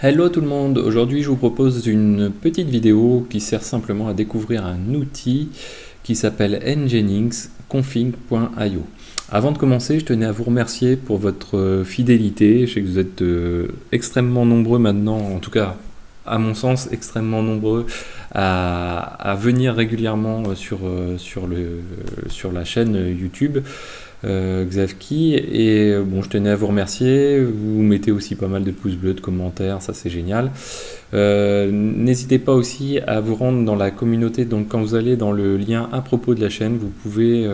Hello tout le monde, aujourd'hui je vous propose une petite vidéo qui sert simplement à découvrir un outil qui s'appelle Nginx config.io. Avant de commencer, je tenais à vous remercier pour votre fidélité. Je sais que vous êtes extrêmement nombreux maintenant, en tout cas à mon sens extrêmement nombreux à venir régulièrement sur la chaîne YouTube. Xavki, et bon, je tenais à vous remercier. Vous mettez aussi pas mal de pouces bleus, de commentaires, ça c'est génial. N'hésitez pas aussi à vous rendre dans la communauté. Donc quand vous allez dans le lien à propos de la chaîne, vous pouvez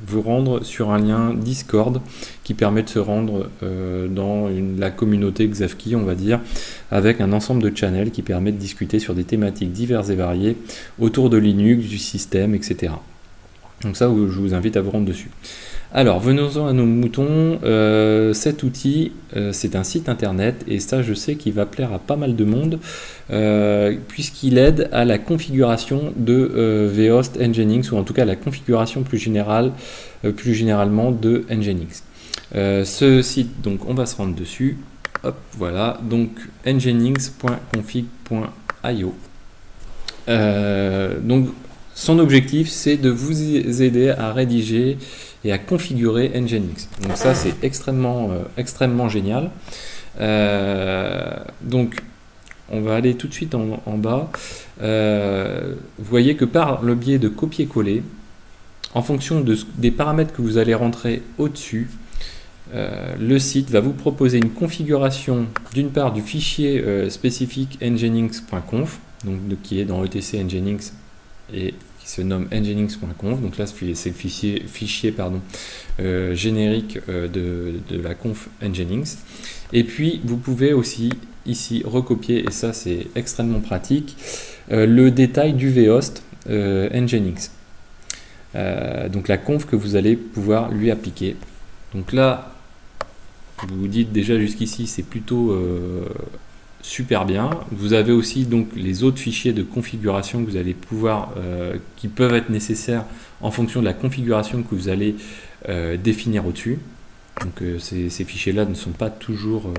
vous rendre sur un lien Discord qui permet de se rendre dans la communauté Xavki, on va dire, avec un ensemble de channels qui permet de discuter sur des thématiques diverses et variées autour de Linux, du système, etc. Donc ça, je vous invite à vous rendre dessus. Alors, venons-en à nos moutons. Cet outil, c'est un site internet, et ça, je sais qu'il va plaire à pas mal de monde, puisqu'il aide à la configuration de vhost Nginx, ou en tout cas à la configuration plus généralement de Nginx. Ce site, donc, on va se rendre dessus. Hop, voilà. Donc, nginx.config.io. Donc, son objectif, c'est de vous aider à rédiger et à configurer Nginx. Donc ça, c'est extrêmement génial. Donc, on va aller tout de suite en bas. Vous voyez que par le biais de copier-coller, en fonction des paramètres que vous allez rentrer au-dessus, le site va vous proposer une configuration d'une part du fichier spécifique nginx.conf, donc qui est dans etc nginx et qui se nomme nginx.conf. Donc là, c'est le fichier générique de la conf nginx. Et puis, vous pouvez aussi ici recopier, et ça c'est extrêmement pratique, le détail du vhost nginx. Donc la conf que vous allez pouvoir lui appliquer. Donc là, vous vous dites déjà jusqu'ici, c'est plutôt super bien. Vous avez aussi donc les autres fichiers de configuration que vous allez pouvoir, qui peuvent être nécessaires en fonction de la configuration que vous allez définir au-dessus. Donc ces fichiers-là ne sont pas toujours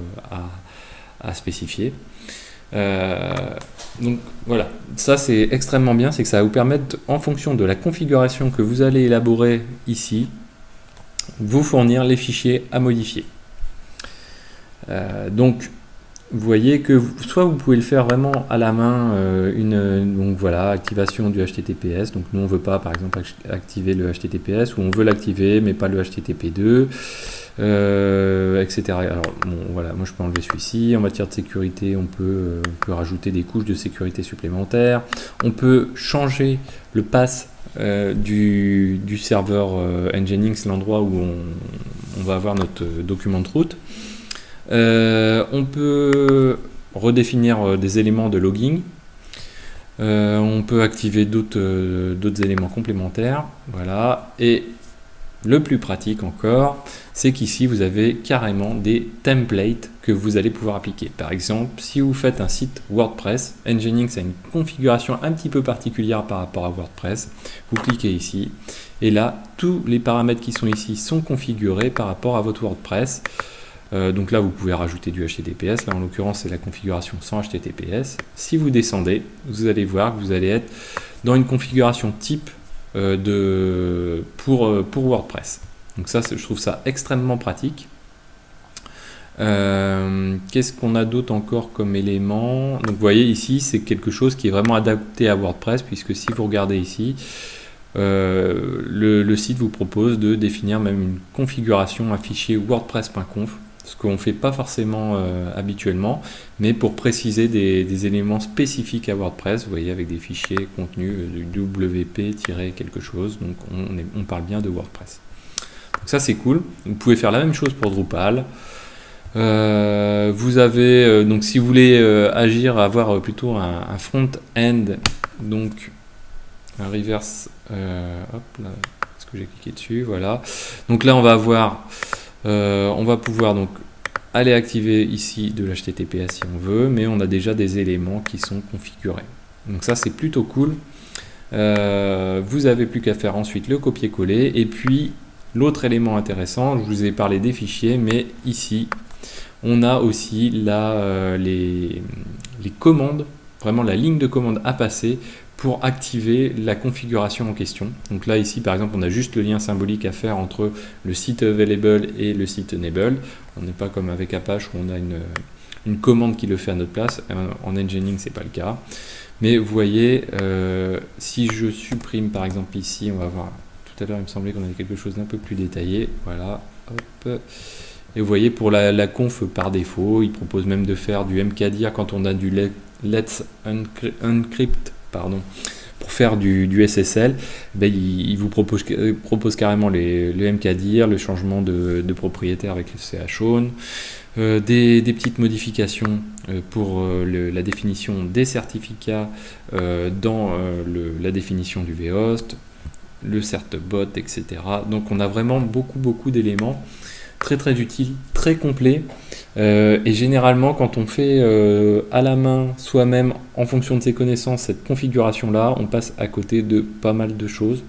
à spécifier. Donc voilà, ça c'est extrêmement bien, c'est que ça va vous permettre, en fonction de la configuration que vous allez élaborer ici, vous fournir les fichiers à modifier. Donc vous voyez que soit vous pouvez le faire vraiment à la main, donc voilà, activation du HTTPS. Donc nous on veut pas par exemple activer le HTTPS, ou on veut l'activer mais pas le HTTP2, etc. Alors bon, voilà, moi je peux enlever celui-ci. En matière de sécurité, on peut rajouter des couches de sécurité supplémentaires. On peut changer le pass du serveur Nginx, l'endroit où on va avoir notre document de route. On peut redéfinir des éléments de logging. On peut activer d'autres éléments complémentaires. Voilà. Et le plus pratique encore, c'est qu'ici vous avez carrément des templates que vous allez pouvoir appliquer. Par exemple, si vous faites un site WordPress, Nginx a une configuration un petit peu particulière par rapport à WordPress. Vous cliquez ici, et là, tous les paramètres qui sont ici sont configurés par rapport à votre WordPress. Donc là, vous pouvez rajouter du HTTPS. Là, en l'occurrence, c'est la configuration sans HTTPS. Si vous descendez, vous allez voir que vous allez être dans une configuration type pour WordPress. Donc ça, je trouve ça extrêmement pratique. Qu'est-ce qu'on a d'autre encore comme élément? Donc vous voyez ici, c'est quelque chose qui est vraiment adapté à WordPress, puisque si vous regardez ici, le site vous propose de définir même une configuration, un fichier wordpress.conf, ce qu'on ne fait pas forcément habituellement, mais pour préciser des éléments spécifiques à WordPress, vous voyez, avec des fichiers contenus du wp-quelque chose, donc on parle bien de WordPress. Donc ça c'est cool. Vous pouvez faire la même chose pour Drupal. Vous avez, donc si vous voulez avoir plutôt un front-end, donc un reverse, hop là, est-ce que j'ai cliqué dessus, voilà. Donc là on va pouvoir donc aller activer ici de l'HTTPS si on veut, mais on a déjà des éléments qui sont configurés. Donc ça c'est plutôt cool. Vous avez plus qu'à faire ensuite le copier-coller, et puis l'autre élément intéressant, je vous ai parlé des fichiers, mais ici on a aussi les commandes, vraiment la ligne de commande à passer pour activer la configuration en question. Donc là ici par exemple on a juste le lien symbolique à faire entre le site available et le site enable. On n'est pas comme avec Apache où on a une commande qui le fait à notre place. En Nginx c'est pas le cas. Mais vous voyez, si je supprime par exemple ici, on va voir, tout à l'heure il me semblait qu'on avait quelque chose d'un peu plus détaillé. Voilà, hop. Et vous voyez pour la conf par défaut, il propose même de faire du mkdir quand on a du let's encrypt, pardon, pour faire du SSL, ben, il vous propose carrément le mkdir, le changement de propriétaire avec le chown, des petites modifications pour la définition des certificats dans la définition du vhost, le certbot, etc. Donc on a vraiment beaucoup d'éléments très utiles, très complets. Et généralement quand on fait à la main soi-même en fonction de ses connaissances cette configuration là, on passe à côté de pas mal de choses,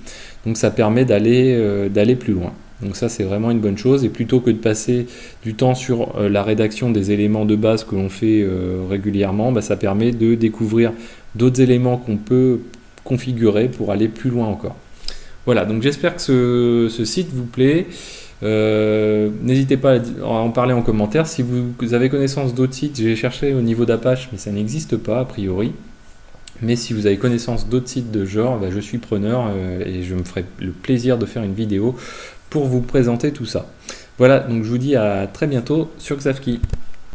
donc ça permet d'aller plus loin. Donc ça c'est vraiment une bonne chose, et plutôt que de passer du temps sur la rédaction des éléments de base que l'on fait régulièrement, bah, ça permet de découvrir d'autres éléments qu'on peut configurer pour aller plus loin encore. Voilà, donc j'espère que ce site vous plaît. N'hésitez pas à en parler en commentaire. Si vous avez connaissance d'autres sites, j'ai cherché au niveau d'Apache, mais ça n'existe pas a priori. Mais si vous avez connaissance d'autres sites de genre, bah, je suis preneur et je me ferai le plaisir de faire une vidéo pour vous présenter tout ça. Voilà, donc je vous dis à très bientôt sur Xavki.